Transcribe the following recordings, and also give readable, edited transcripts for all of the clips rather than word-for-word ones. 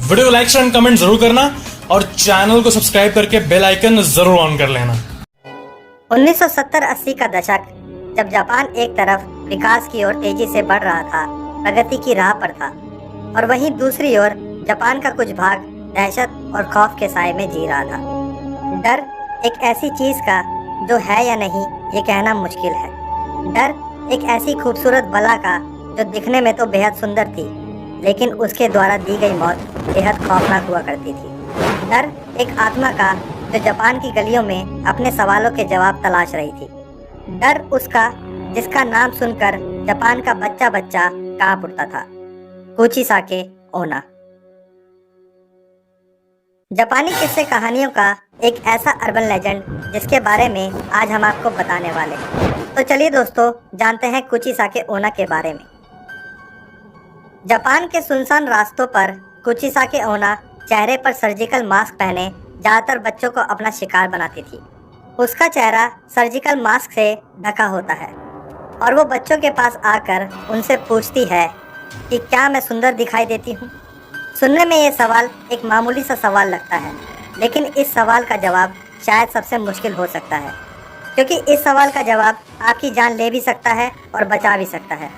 Video like share and comment जरूर करना और चैनल को सब्सक्राइब करके बेल आइकन जरूर ऑन कर लेना। 1970-80 का दशक जब जापान एक तरफ विकास की ओर तेजी से बढ़ रहा था, प्रगति की राह पर था, और वहीं दूसरी ओर जापान का कुछ भाग दहशत और खौफ के साए में जी रहा था। डर एक ऐसी चीज का जो है या नहीं ये कहना मुश्किल है। डर एक ऐसी खूबसूरत बला का जो दिखने में तो बेहद सुंदर थी, लेकिन उसके द्वारा दी गई मौत बेहद खौफनाक हुआ करती थी। डर एक आत्मा का जो जापान की गलियों में अपने सवालों के जवाब तलाश रही थी। डर उसका जिसका नाम सुनकर जापान का बच्चा बच्चा कांप उठता था, कुचिसाके ओना। जापानी किस्से कहानियों का एक ऐसा अर्बन लेजेंड जिसके बारे में आज हम आपको बताने वाले हैं। तो चलिए दोस्तों, जानते हैं कुचिसाके ओना के बारे में। जापान के सुनसान रास्तों पर कुचिसाके ओना चेहरे पर सर्जिकल मास्क पहने ज्यादातर बच्चों को अपना शिकार बनाती थी। उसका चेहरा सर्जिकल मास्क से ढका होता है और वो बच्चों के पास आकर उनसे पूछती है कि क्या मैं सुंदर दिखाई देती हूँ। सुनने में ये सवाल एक मामूली सा सवाल लगता है, लेकिन इस सवाल का जवाब शायद सबसे मुश्किल हो सकता है, क्योंकि इस सवाल का जवाब आपकी जान ले भी सकता है और बचा भी सकता है।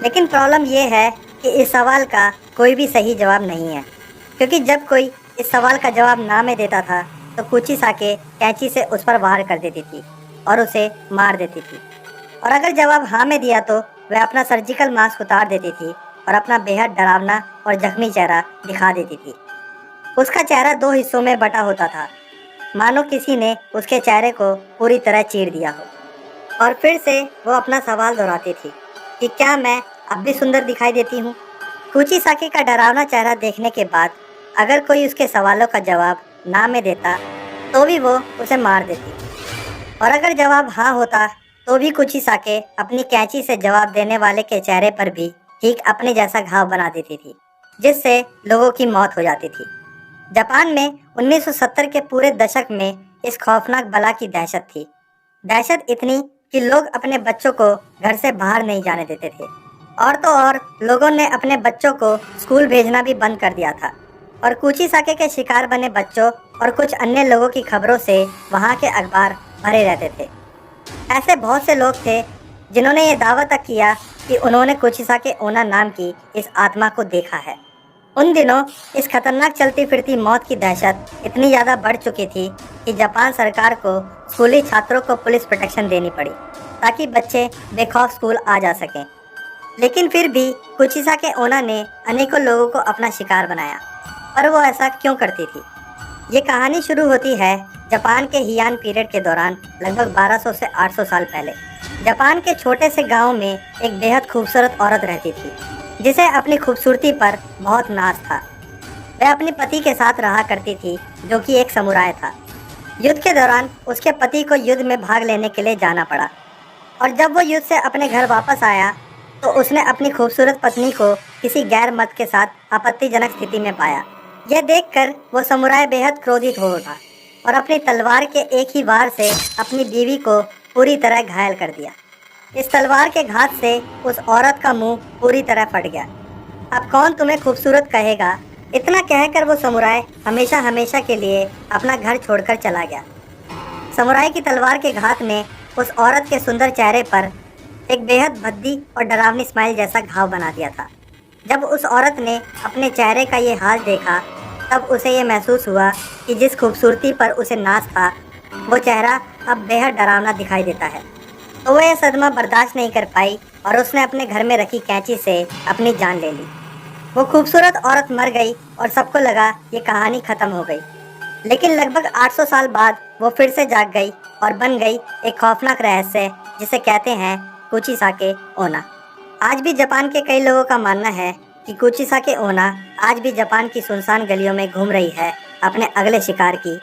लेकिन प्रॉब्लम ये है कि इस सवाल का कोई भी सही जवाब नहीं है, क्योंकि जब कोई इस सवाल का जवाब ना में देता था तो कुचिसाके कैंची से उस पर वार कर देती थी और उसे मार देती थी, और अगर जवाब हाँ में दिया तो वह अपना सर्जिकल मास्क उतार देती थी और अपना बेहद डरावना और जख्मी चेहरा दिखा देती थी। उसका चेहरा 2 हिस्सों में बटा होता था, मानो किसी ने उसके चेहरे को पूरी तरह चीर दिया हो। और फिर से वो अपना सवाल दोहराती थी कि क्या मैं अब भी सुंदर दिखाई देती हूँ। कुचिसाके का डरावना चेहरा देखने के बाद अगर कोई उसके सवालों का जवाब ना में देता तो भी वो उसे मार देती, और अगर जवाब हाँ होता तो भी कुचिसाके अपनी कैंची से जवाब देने वाले के चेहरे पर भी ठीक अपने जैसा घाव बना देती थी, जिससे लोगों की मौत हो जाती थी। जापान में 1970 के पूरे दशक में इस खौफनाक बला की दहशत थी। दहशत इतनी कि लोग अपने बच्चों को घर से बाहर नहीं जाने देते थे, और तो और लोगों ने अपने बच्चों को स्कूल भेजना भी बंद कर दिया था। और कुचिसाके के शिकार बने बच्चों और कुछ अन्य लोगों की खबरों से वहाँ के अखबार भरे रहते थे। ऐसे बहुत से लोग थे जिन्होंने ये दावा तक किया कि उन्होंने कुचिसाके ओना नाम की इस आत्मा को देखा है। उन दिनों इस खतरनाक चलती फिरती मौत की दहशत इतनी ज़्यादा बढ़ चुकी थी कि जापान सरकार को स्कूली छात्रों को पुलिस प्रोटेक्शन देनी पड़ी ताकि बच्चे बेखौफ स्कूल आ जा सकें। लेकिन फिर भी कुचिसाके ओना ने अनेकों लोगों को अपना शिकार बनाया। और वो ऐसा क्यों करती थी? ये कहानी शुरू होती है जापान के हियान पीरियड के दौरान, लगभग 1200 से 800 साल पहले। जापान के छोटे से गांव में एक बेहद खूबसूरत औरत रहती थी जिसे अपनी खूबसूरती पर बहुत नाज था। वह अपने पति के साथ रहा करती थी, जो कि एक समुराय था। युद्ध के दौरान उसके पति को युद्ध में भाग लेने के लिए जाना पड़ा, और जब वो युद्ध से अपने घर वापस आया तो उसने अपनी खूबसूरत पत्नी को किसी गैर मर्द के साथ आपत्तिजनक स्थिति में पाया। यह देखकर वो समुराय बेहद क्रोधित हो उठा और अपनी तलवार के एक ही वार से अपनी बीवी को पूरी तरह घायल कर दिया। इस तलवार के घात से उस औरत का मुंह पूरी तरह फट गया। अब कौन तुम्हें खूबसूरत कहेगा? इतना कहकर वो समुराय हमेशा हमेशा के लिए अपना घर छोड़कर चला गया। समुराय की तलवार के घात ने उस औरत के सुंदर चेहरे पर एक बेहद भद्दी और डरावनी स्माइल जैसा घाव बना दिया था। जब उस औरत ने अपने चेहरे का ये हाल देखा, तब उसे ये महसूस हुआ कि जिस खूबसूरती पर उसे नाज था, वो चेहरा अब बेहद डरावना दिखाई देता है। तो वह यह सदमा बर्दाश्त नहीं कर पाई और उसने अपने घर में रखी कैंची से अपनी जान ले ली। वो खूबसूरत औरत मर गई और सबको लगा ये कहानी खत्म हो गई। लेकिन लगभग 800 साल बाद वो फिर से जाग गई और बन गई एक खौफनाक रहस्य, जिसे कहते हैं कुचिसाके ओना। आज भी जापान के कई लोगों का मानना है कि कुचिसाके ओना आज भी जापान की सुनसान गलियों में घूम रही है अपने अगले शिकार की